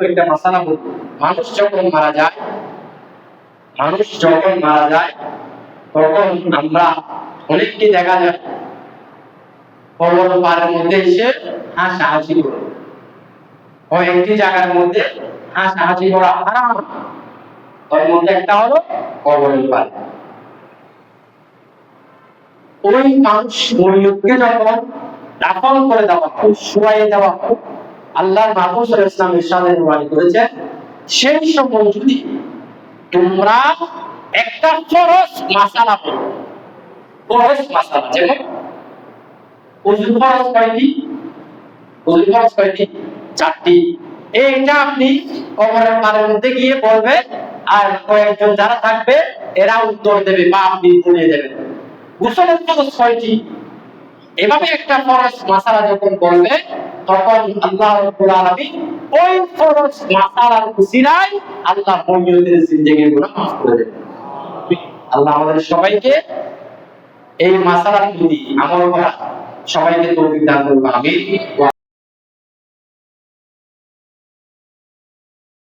একটা মাসালা বলবো। মানুষ যখন মারা যায় তখন আমরা অনেককে দেখা যায় কবর পাড়ের মধ্যে এসে হাসাহাসি করে। একটি জায়গার মধ্যে হাসাহাসি করা হারাম, তার মধ্যে একটা হলো কবরের পাড়। ওই মানুষ মরিয়তকে যখন দাফন করে দেওয়া খুব শুয়াইয়ে দেওয়া খুব আল্লাহর রাসূল সাল্লাল্লাহু আলাইহি ওয়াসাল্লাম ইরশাদ করেছেন, সেই সময় যদি তোমরা একটা ফরজ মাসালা পড়ো, ফরজ মাসালা যেমন ওযু ফরজ কয়টি? 4টি। এইটা আপনি কবরের পাড়ের মধ্যে গিয়ে বলবেন, আর কয়েকজন যারা থাকবে এরা উত্তর দেবে বা আপনি বলে দেবেন। গোসলের ফরজ কয়টি? এভাবে একটা ফরজ মাসালা যখন বলবে তখন আল্লাহ রাব্বুল আলামিন ওই ফরজ মাসালার উসিলায় আল্লাহ মুমিনদের জিন্দেগির গুনাহ মাফ করে দেবেন। আল্লাহ আমাদের সবাইকে এই মাসালার প্রতি আমল করা সবাইকে তৌফিক দান করুন। আমিন।